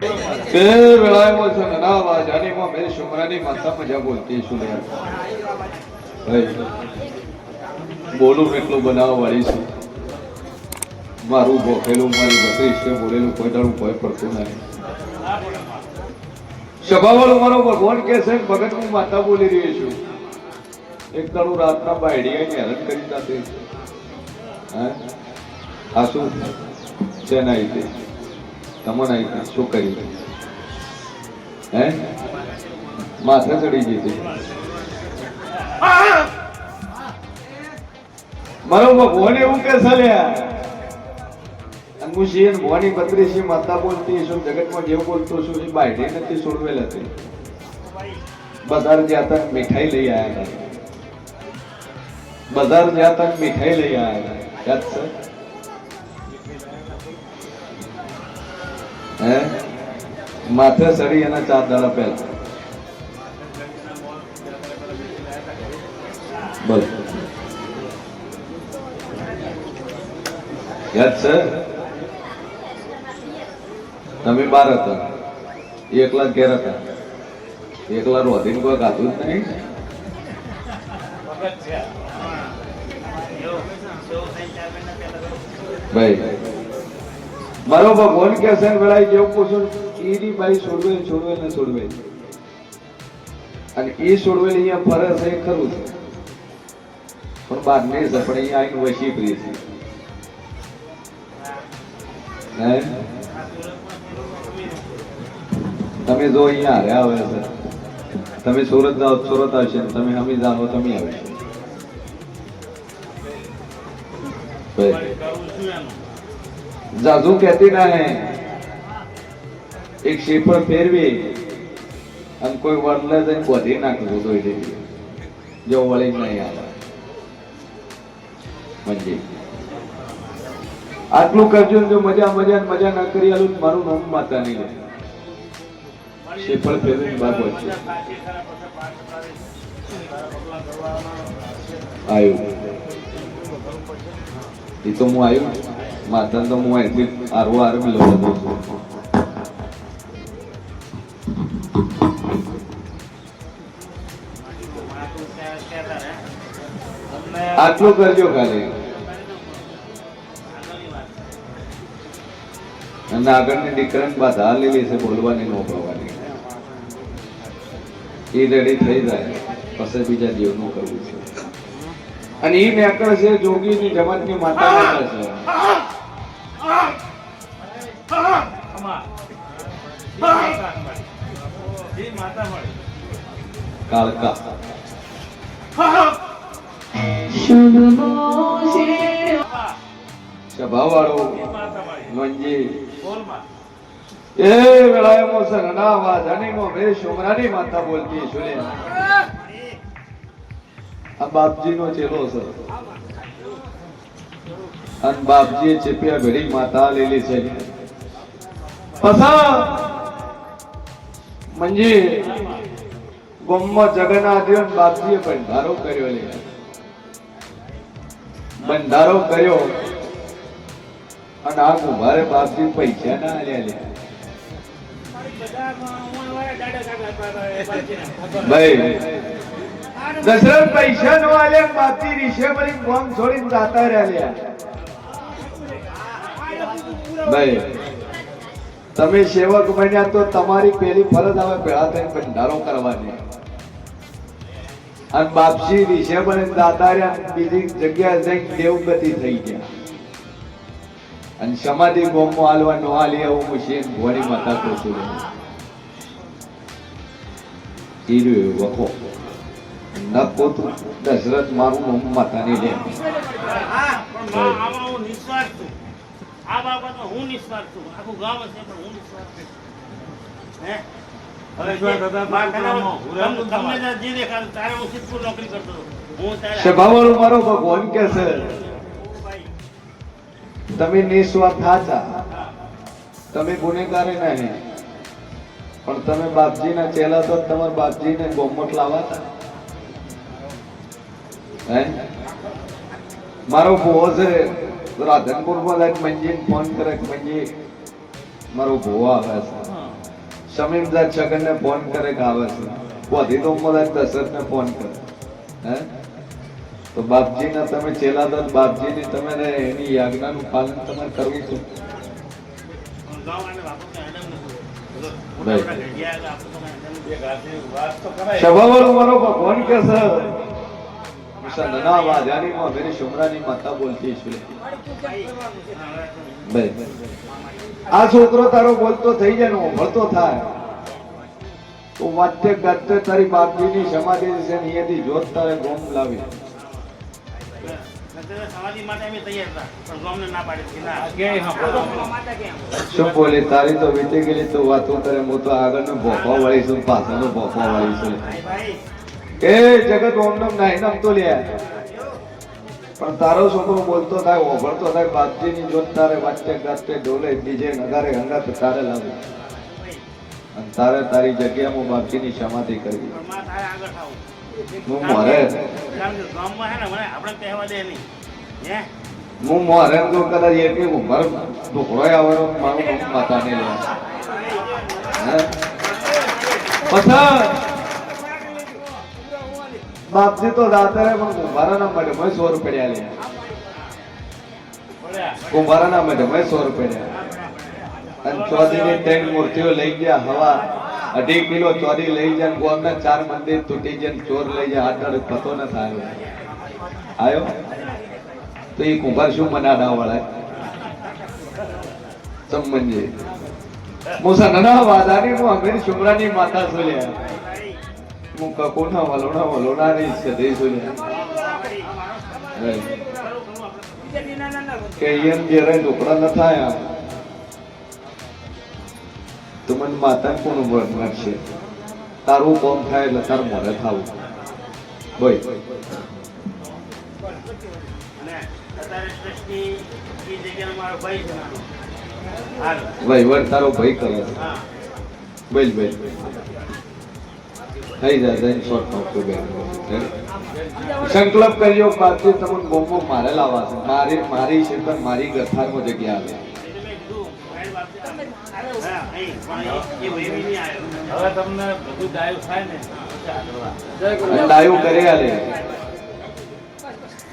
કે વેળામાં છે ના વાજાની માં મેરી શુમરાની માતા મજા બોલતી છું બોલું એટલું બનાવવા વાળી છું મારું ભોખેલું મારી બત્રીસ છે બોલેલું કોઈ દાડું કોઈ પડતું નહીં સભાવાળું મારો ભગવાન કે છે ભગત હું માતા બોલી રહ્યો છું એક દાડું રાતના બાયડી આવીને હેરાન કરી જાતે આ શું છે ના આવી તમને આવી શું કર્યું હે માથે ચડી જતી મારો ભગવાન એવું કે ચાલ્યા હું શિયન ભવાની બત્રીસી માતા બોલતી છું જગતમાં જેવું બોલતો છું એ બાયડી નથી છોડવેલ હતી બજાર જ્યાં તક મીઠાઈ લઈ આવ્યા બજાર જ્યાં તક મીઠાઈ લઈ આવ્યા યાદ છે હે માથે સડી એના 4 દાડા પહેલા બોલ યાદ છે તમે 12 હતા એકલા ઘેર હતા એકલા રોધીને કોઈ ખાધું જ નહીં ભાઈ મારો ભગવાન કે છે વેળાએ જેવું પૂછું ઈની ભાઈ છોડવે ને છોડવે અને એ છોડવેલ અહીંયા ફરે છે ખરું છે પણ બાદ નહીં છે પણ અહીંયા આવીને વસી પ્રિય છે તમે જો અહીંયા હારે આવે છે તમે સુરત જાઓ સુરત આવશે તમે હમી જાઓ તમે આવે જાજુ કહેતી ના હે એક શેપર ફેરવી અને કોઈ વડલે જઈને બોધી નાખવું તો જો વળી નહીં આવે મંજી આટલું કરજો જો મજા ના કરી આલું મારું નામ માતા નહીં લે શેપર ફેરવીને બાબો છે આવ્યું એ તો હું આવ્યું માતા તો હું અહીંથી આરવો મિલો દઉં છું આટલું કરજો ખાલી અને આગળની દીકરાને બાધા લેલી છે બોલવાની નો કરવાની એ રેડી થઈ જાય પછી બીજા દેવનું કરવું છે અને એ નેકળ છે જોગીની જમાતની માતા નેકળ છે કાળકા સ્વભાવવાળો મંજી એ વેળાએ મોસન ના વાજાની મો મેરી શુમરાની માતા બોલતી સુને આ બાપજીનો ચેલો છે અને બાપજીએ ચેપિયા ઘડી માતા લેલી છે પસા મંજી ગોમમાં જગન્નાથ દેવ બાપજીએ ભંડારો કર્યો લે ભંડારો કર્યો અને આ કુંભારે બાપજી પૈસા ના આલ્યા લે ભાઈ દશરથ પૈસા નો આલ્યા બાપજી રીશે મળી ગોમ છોડીને જાતા રહ્યા ભાઈ તમે સેવક બન્યા તો તમારી પેલી ફરજ આવે ભેળા થઈને ભંડારો કરવાની અને બાપજી રીશે બની જાતા રહ્યા બીજી જગ્યાએ જઈને દેવગતિ થઈ ગયા અને સમાધિ ગોમમાં હાલવા નો હાલી આવું મુશીન ભોળી માતા કહું હીરો વખો નકો તો દશરથ મારું નામ માતા ની લે આમાં હું નિસ્વાર્થ છું આ બાબતમાં હું નિસ્વાર્થ છું આખું ગામ છે પણ હું નિસ્વાર્થ છું હે હવે જો તમને જે દેખાય તારે હું સિદ્ધપુર નોકરી કરતો હું તારે સ્વભાવવાળો મારો ભગવાન કે છે તમે નિસ્વાર્થ હતા તમે ગુનેગારે નહીં પણ તમે બાપજીના ચેલા તો તમારા બાપજીને ગોમત લાવતા હે મારો ભોવો છે રાધનપુરમાં લાઈક મંજીને ફોન કરે કે મંજી મારો ભોવો આવે છે સમીમદાર છગનને ફોન કરે કે આવે છે, બોધી તો મહારાજ દશરથને ફોન કરે. હે તો બાપજીના તમે ચેલા દો, બાપજીની તમે ને એની આજ્ઞાનું પાલન તમારે કરવું છે. સભાવાળો મારો ભગવાન કે છે મુસા વાજાની માં મેરી શુમરાની માતા બોલતી છે. ભાઈ આ છોકરો તારો બોલતો થઈ જાય ને ભળતો થાય તો વાત્ય ગાતે તારી બાપજીની સમાધિ છે ને અહીંયાથી જોત તારે ગોમ લાવી. સમાધિ માટે અમે તૈયાર હતા પણ ગોમને ના પાડી શું બોલે તારી તો વીતી ગયેલી તો વાતો કરે. હું તો આગળનો ભોખવા વાળી છું, પાછળનો ભોખવા વાળી છું. એ જગત ઓમનમ નહીં નમતો લે પણ તારો છોકરો બોલતો થાય, ઓભળતો થાય, બાપજીની જોત તારે વાત્ય ગાતે ડોલે બીજે નગારે હંગાત તારે લાવે અને તારે તારી જગ્યામાં બાપજીની સમાધિ કરવી. હું મોરે હું મોરે તો કદાચ એટલી ઉંમર ઢોકળો આવવાનો મારું માતા ને લે પછી બાપજી તો દાતરે પણ કુંભારાના માટે મેં 100 રૂપિયા લે. કુંભારાના માટે મેં 100 રૂપિયા અને ચોદીની 3 મૂર્તિઓ લઈ ગયા. હવા 2.5 કિલો ચોદી લઈ જાય. ગોમના 4 મંદિર તૂટી જાય, ચોર લઈ જાય. આટલો પતો ન થાય આયો તો એ કુંભાર શું મનાડા વાળા સંબંધી મુસા નાના વાદાની હું અમીર શુમરાની માતા સોલ્યા હું કકોના વલોણાની સદે સોલ્યા કે એમ જ્યારે ઢોકળા ન થાય તો મને માતા કોણ વ્રત નાખશે. તારું કોમ થાય એટલે તાર મોડે થાવું. બોય વહીવટ તારો ભાઈ કરે છે. બોલ બોલ થઈ જાય શોર્ટ નોકરી બેન સંકલ્પ કર્યો બાપજી તમને બોમ્બો મારે લાવવા છે. મારી છે પણ મારી ગથારમાં જગ્યા આવે. હવે તમને બધું ડાયું થાય ને ડાયું કરી આલે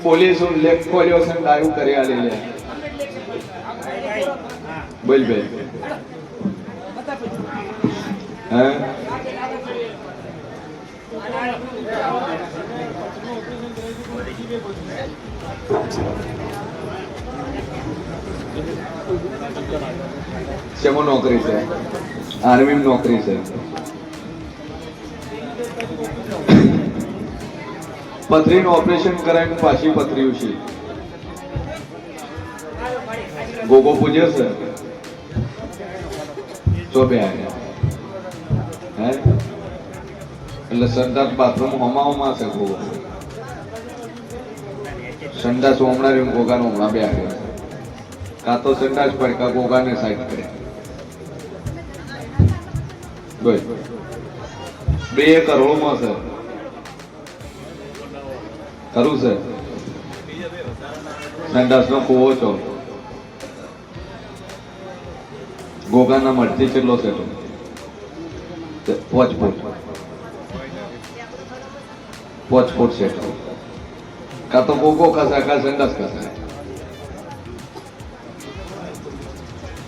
પોલીસ લેખ ખોલ્યો છે ડાયું કરી આલે લે બોલ બોલ હે શેમાં નોકરી છે? આર્મી નોકરી છે. પથરીનું ઓપરેશન કરાવીને પાછી પથરી છે. ગોગો પૂજે છે તો બે આવ્યા હે એટલે સંડાસ બાથરૂમ હમાવામાં છે. ગોગો સંડાસ હમણાં ગોગાનો હમણાં બે આવ્યા. કાં તો સંડાસ પડે કાં ગોગાને સાઈડ કરે. બોલ 2 કરોડમાં છે ખરું છે. સંડાસનો કૂવો છો ગોગાના મળતી કેટલો છે? 5 ફૂટ છે. કાં તો ગોગો ખસાય કાં સંડાસ ખસાય.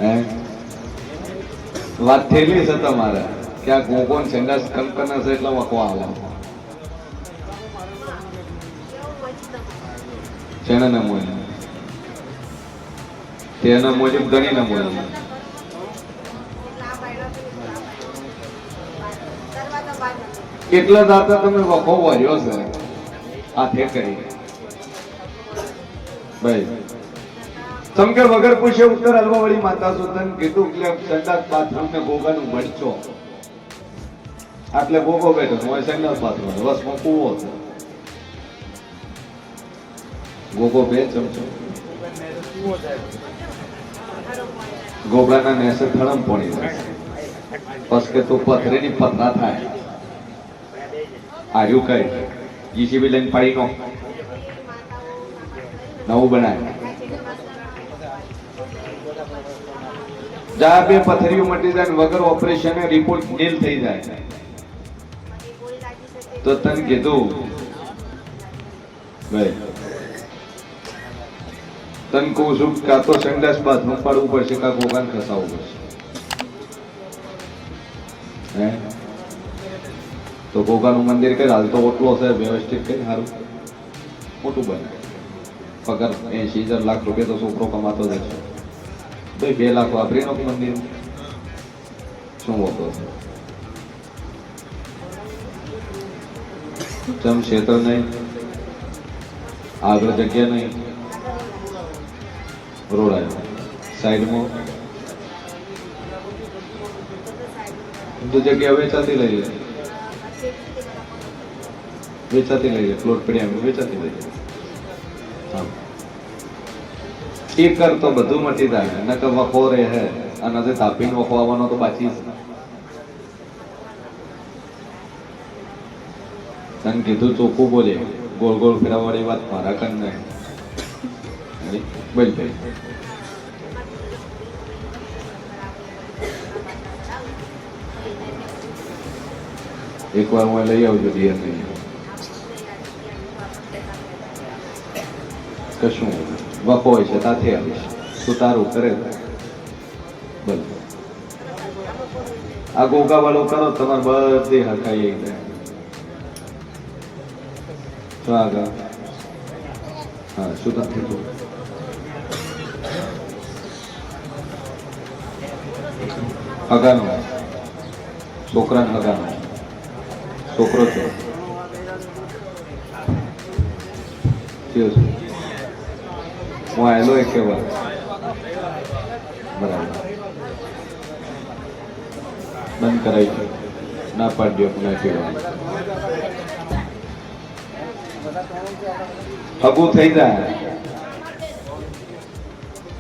હે વાત થયેલી છે તમારે કે આ ગોગો સંડાસ કંકના છે એટલે વખવા આવે છે ને મોજ તેના મુજબ ગણી ના મોજ કેટલા દાતા તમે વખો વર્યો છે હાથે કરી ભાઈ સમકે વગર પૂછે ઉત્તર હલવા વાળી માતા સુતન કીધું કે સંડાસ બાથરૂમ ને ગોગાનું મળચો આટલે ગોગો બેઠો હોય સંડાસ બાથરૂમ રસમાં કૂવો છે. ગોગો 2 ચમચો ગોબરાના નેસે થળમ પડી જાય પછી કે તો પથરીની પથરા થાય. આવ્યું કઈ જીસીબી લઈને પાડી નો નવું બનાય જા બે પથરીઓ મટી જાય ને વગર ઓપરેશન રિપોર્ટ નીલ થઈ જાય તો તને કીધું ભાઈ તને કહું છું કાં તો સંડાસ બાથરૂમ પાડવું પડશે કાં ગોગાન ખસાવવું પડશે હે તો ગોગાનું મંદિર કઈ હાલ તો ઓટલો છે વ્યવસ્થિત કઈ સારું મોટું બને પગાર 80,000 લાખ રૂપિયા તો છોકરો કમાતો જ છે ભાઈ 2 લાખ વાપરી નો મંદિર શું હોતો છે ચમ ક્ષેત્ર નહીં આગળ જગ્યા નહીં રોડ આવ્યો સાઈડમાં તો જગ્યા વેચાતી લઈ લે પ્લોટ પડ્યા વેચાતી લઈ લે એ કર તો બધું મટી જાય ન કે વખો રે હે અને આજે તાપીને વખો આવવાનો તો બાકી છે તને કીધું ચોખ્ખું બોલે ગોળ ગોળ ફેરવવાની વાત મારા કન નહીં બોલ ભાઈ એકવાર હું લઈ આવજો ડિયર નહીં કશું વખો હોય છે ત્યાંથી આવીશ તું તારું કરે બોલ આ ગોગા વાળો કરો તમારે બધી હરખાઈ શું આગળ હા શું નથી તું હગાનો છોકરાને હગાનો છોકરો છે હું આવેલો એક વાર બરાબર બંધ કરાવી છે ના પાડજો ના કહેવાનું હગું થઈ જાય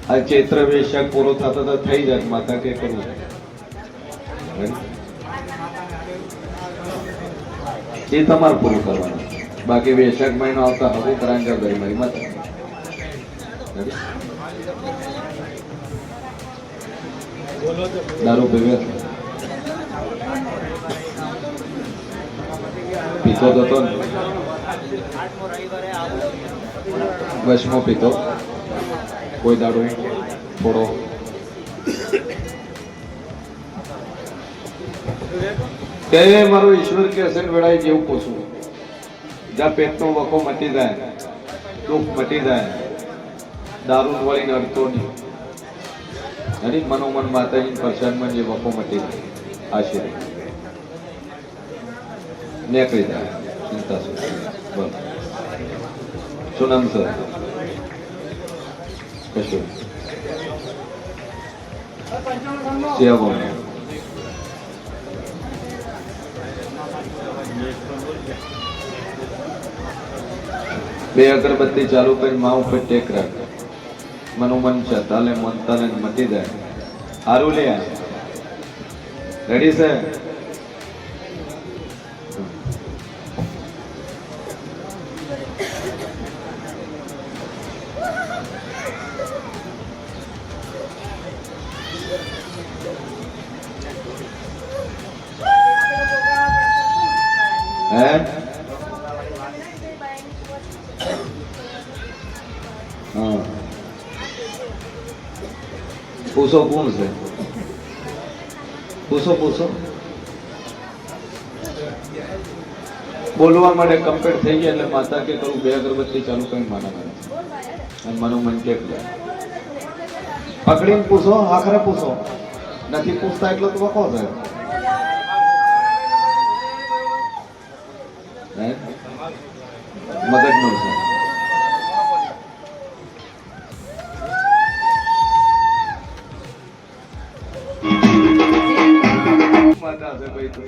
આ ચૈત્ર વૈશાખ પૂરો થતો તો થઈ જાય માતા કે કરવું એ તમારે પૂરું કરવાનું બાકી વૈશાખ મહિનો આવતા હગું કરાંગ ગઈ મહિમત દારૂ પીવે પીતો હતો ને વશમો પીતો કોઈ દાડો થોડો કે મારો ઈશ્વર કે હશે વેળાએ જેવું પૂછું જ્યાં પેટનો વખો મટી જાય દુઃખ મટી જાય દારૂ વળીને અડતો નહીં અને મનોમન માતાજી પ્રસાદમાં જે વખો મટી જાય આશીર્વાદ નીકળી જાય ચિંતા શું બોલ શું નામ સર કશું સેવા બે અગરબત્તી ચાલુ કરી મા ઉપર ટેક રાખ મનોમન છે તાલે મન તાલે મટી જાય સારું લે રેડી છે હે હા પૂછો કોણ છે પૂછો બોલવા માટે કમ્પ્લીટ થઈ ગયા એટલે માતા કે કરું બે અગરબત્તી ચાલુ કરી માના કરે અને મનોમન કે પકડીને પૂછો આખરે પૂછો નથી પૂછતા એટલો તો વખો થાય મગજ નો છે માતા છે ભાઈ તું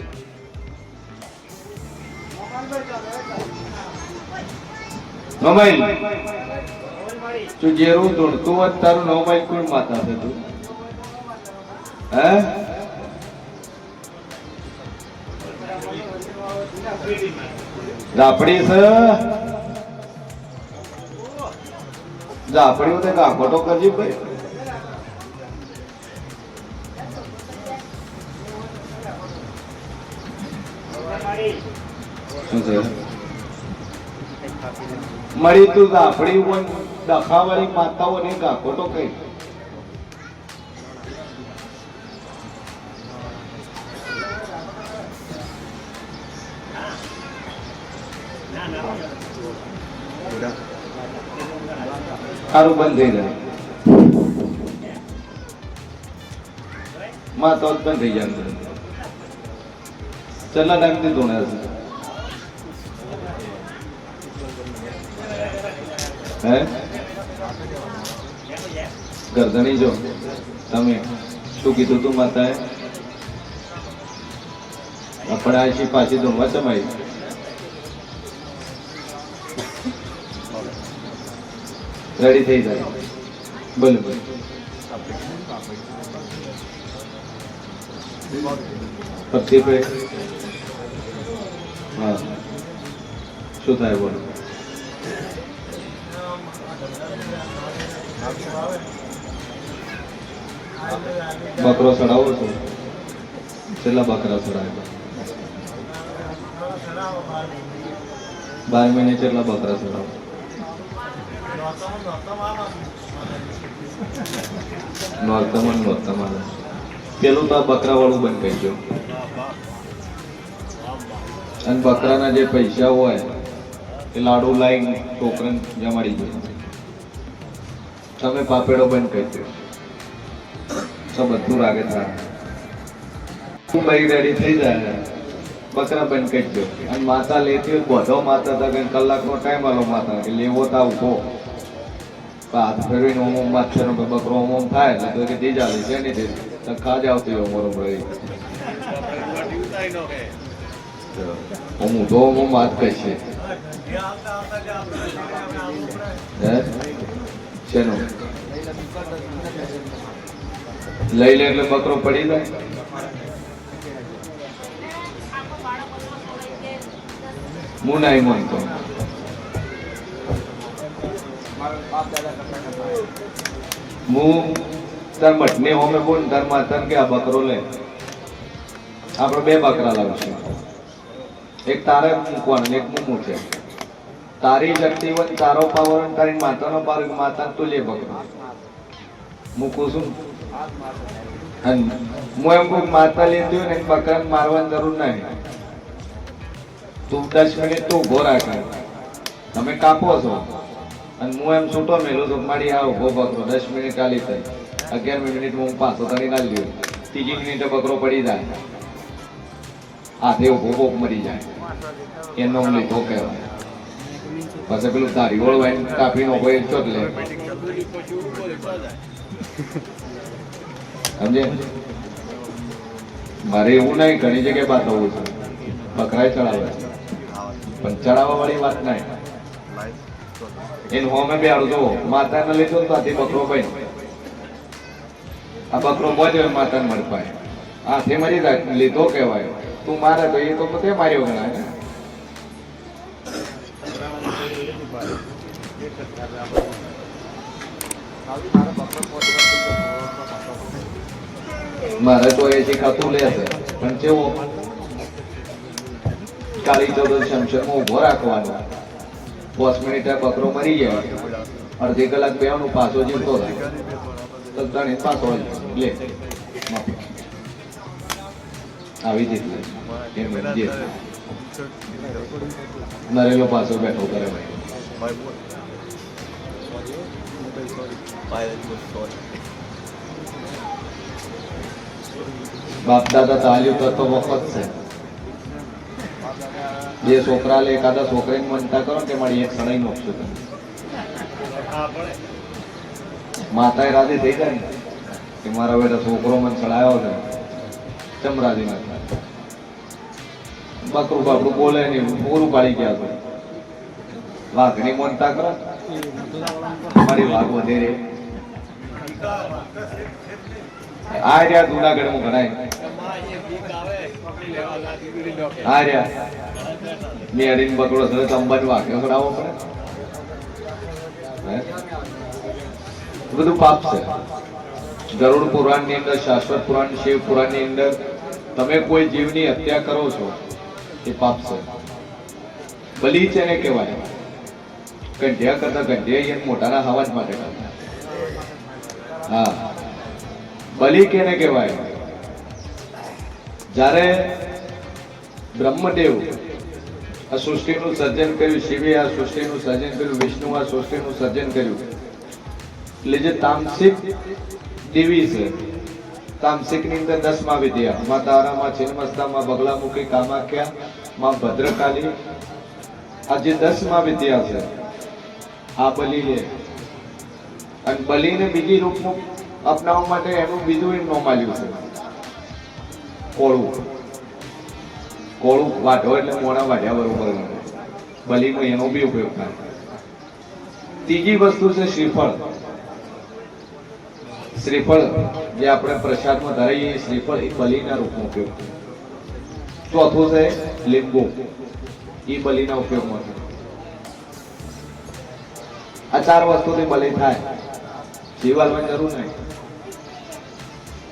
મોબાઈલ તું જેરું ધૂણતું હોત તારું મોબાઈલ કોઈ માતા છે તું હે રાપડી છે રાપડી હોતે કાકોટો કરજી ભાઈ શું છે મળી તું આપણી પણ દખાવાળી માતાઓ ને ગાખો તો કઈ સારું બંધ થઈ જાય માતા બંધ થઈ જાય ચલા ટાઈમથી ધોણ્યા છે હે ગરદણી જો તમે શું કીધું તું માતાએ આપણે આશી પાછી ધોવા જમાઈ રેડી થઈ જાય બોલો પછી પે હા શું થાય બોલો બકરો ચડાવો છો છેલ્લા બકરા ચડાવે 12 મહિને કેટલા બકરા ચડાવો નોરતમાં પેલું તો બકરા વાળું બંધ કરી ગયો અને બકરાના જે પૈસા હોય એ લાડુ લાઈન છોકરાને જમાડી ગયો તમે પાપેડો બંધ કરી દો તો બધું રાગે થાય હું ભાઈ રેડી થઈ જાય બકરા બંધ કરી દો અને માતા લેતી હોય બધો માતા હતા કલાકનો ટાઈમ આલો માતા કે લેવો તા ઉભો હાથ ફેરવીને ઓમ માથેનો બકરો ઓમ થાય એટલે તો કે દી ચાલે છે નહીં તો ખાજ આવતી હોય મોરો ભાઈ હું તો હું વાત કહી છે શેનો લઈ લે એટલે બકરો પડી જાય હું નહીં માનતો હું તાર મઠને હોમે બોલ તાર માતા કે આ બકરો લે આપણે બે બકરા લાવશું એક તારે મૂકવાનું એક હું મૂકે તારી શક્તિ હોય તારો પાવર અને તારી માતાનો પાવર માતા તું લે બકરો મૂકું છું અને હું એમ કોઈ માતા લેતી હોય ને બકરાને મારવાની જરૂર નહીં તું 10 મિનિટ તું ઉભો રાખે તમે કાપો છો અને હું એમ છૂટો મેલું તો મારી આ ઉભો બકરો 10 મિનિટ કાલી થઈ 11મી મિનિટમાં હું પાછો તરી ના લ્યો ત્રીજી મિનિટે બકરો પડી જાય હાથે ઉભો મરી જાય એનો લીધો કહેવાય પછી પેલું તારી ઓળવાઈને કાપીનો કોઈ ચોટ લે સમજે મારે એવું નહીં ઘણી જગ્યાએ બતાવવું છે બકરાય ચડાવે પણ ચડાવવા વાળી વાત નહીં એનું હોમે બે આડું જો માતાને લીધો તો આથી બકરો ભાઈ આ બકરો મોજ માતાને મળપાય હાથે મરી જાય લીધો કહેવાય તું મારે તો એ તો તે માર્યો ગણાય ને મારે તો એ શીખાતું લે છે પણ કેવો કાળી ચૌદશ શમશેરમાં ઉભો રાખવાનો 5 મિનિટે બકરો મરી જાય અડધી કલાક બેવાનું પાછો જીવતો થાય તો ગણિત પાછો લે આવી રીતે નરેલો પાછો બેઠો કરે બાપ દાદા તાલ્યું કરતો વખત છે જે છોકરા લે એકાદા છોકરાને મનતા કરો કે મારી એક સડાઈ નોખશું તમે માતા રાજી થઈ જાય ને કે મારા બેટા છોકરો મને સડાયો છે ચમ રાજી ના થાય બકરું બાપડું બોલે નહીં પૂરું પાડી ગયા તો વાઘની મનતા કરો મારી વાઘ વધે રે આ રહ્યા જુનાગઢમાં ગણાય આ રહ્યા મેળીને બકડો થયો તો અંબાની વાઘે ખડાવવો પડે બધું પાપ છે ગરુડ પુરાણ ની અંદર શાશ્વત પુરાણ શિવ પુરાણ ની અંદર તમે કોઈ જીવની હત્યા કરો છો એ પાપ છે. બલી છે કહેવાય કંઢિયા કરતા કંઢિયા એને મોટાના અવાજ માટે કરતા. હા, બલી કેને કહેવાય? જ્યારે બ્રહ્મદેવ આ સૃષ્ટિનું સર્જન કર્યું, શિવે આ સૃષ્ટિનું સર્જન કર્યું, વિષ્ણુ આ સૃષ્ટિનું સર્જન કર્યું, એટલે જે તામસિક દેવી છે, તામસિક ની અંદર 10 માં વિદ્યા, માં તારા, માં છીન્નમસ્તા, માં બગલામુખી, કામાખ્યા, માં ભદ્રકાલી, આ જે 10 માં વિદ્યા છે આ બલી લે. અને બલીને બીજી રૂપમાં અપનાવવા માટે એનું બીજું એક નામ આલ્યું છે કોળું. કોળું વાઢો એટલે મોણા વાઢ્યા બરોબર બલીનો એનો બી ઉપયોગ થાય. ત્રીજી વસ્તુ છે શ્રીફળ. શ્રીફળ જે આપણે પ્રસાદમાં ધરાઈએ શ્રીફળ એ બલીના રૂપમાં ઉપયોગ. ચોથું છે લીંબુ, એ બલીના ઉપયોગમાં છે. આ 4 વસ્તુથી બલી થાય. જીવાલવાની જરૂર નહીં.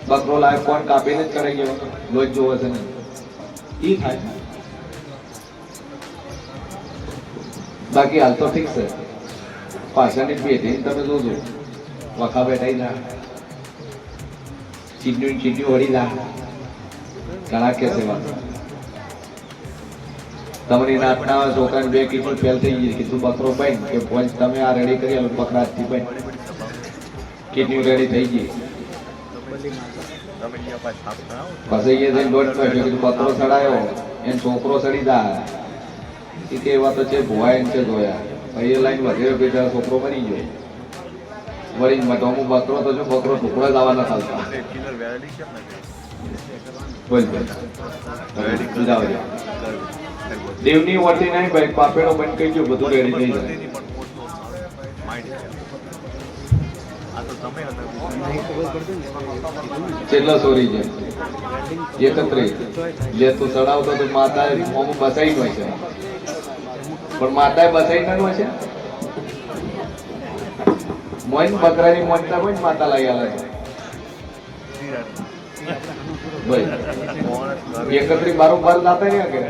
બકરો લાવે કોણ કાપીને જ કરી ગયો, લોહી જોવે છે ને ઈ થાય. બાકી હાલ તો ઠીક છે, પાછળની પેઢી તમે જોજો વખા બેઠાઈ ના ચીડ્યું વળી ના ઘણા કે છે વાત. તમારી નાતના છોકરાને 2 કિલો ફેલ થઈ ગઈ, કીધું બકરો ભાઈ કે પોઈન્ટ તમે આ રેડી કરી આલો, બકરા થી ભાઈ કિડની રેડી થઈ ગઈ. પછી એ જઈને દોઢ કીધું બકરો ચડાયો, એને છોકરો ચડી જાય એ કે એવા તો છે ભોવાય એને છે જોયા. પછી એ લાઈન વધેરો બિચારો છોકરો બની ગયો. વળી અમુક બકરો તો જો બકરો ટુકડો જ આવવાના ચાલતા. બોલ દેવની વર્તી નહીં ભાઈ, પાપેડો બંધ કરી ગયો, બધું રેડી થઈ જાય. કેટલા સોરી છે 31 જે તું ચડાવતો તો માતા મોમ બસાઈ હોય છે, પણ માતાએ બસાઈ ન હોય છે. મોઈન બકરાની મોનતા હોય ને માતા લઈ આલે છે ભાઈ. 31 બારોબાર લાતા ને કે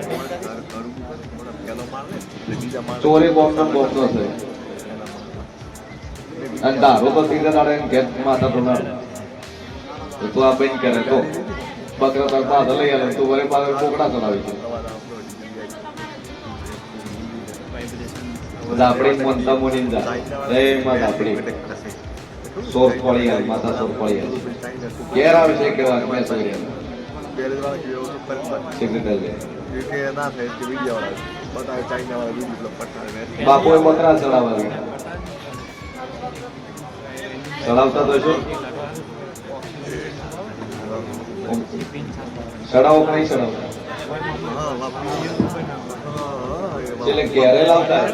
ચોરી બોમ્બનો છે. અને ધારો તો તીરે દાડે ઘેર માતા તો ના તો આ બંધ કરે તો બકરા તાર પાછા લઈ આવે તું વરે પાછળ કોકડા ચડાવી છે. આપણી મનતા મોની જા એ માં આપણી સોર પડી આવી, માતા સોર પડી આવી. ઘેર આવે છે કેવા મેં સોરી સેક્રેટરી બાપુ બકરા ચડાવવા ચડાવતા તો છો ચડાવો કે નહીં ચડાવતા? એટલે ઘેરે લાવતા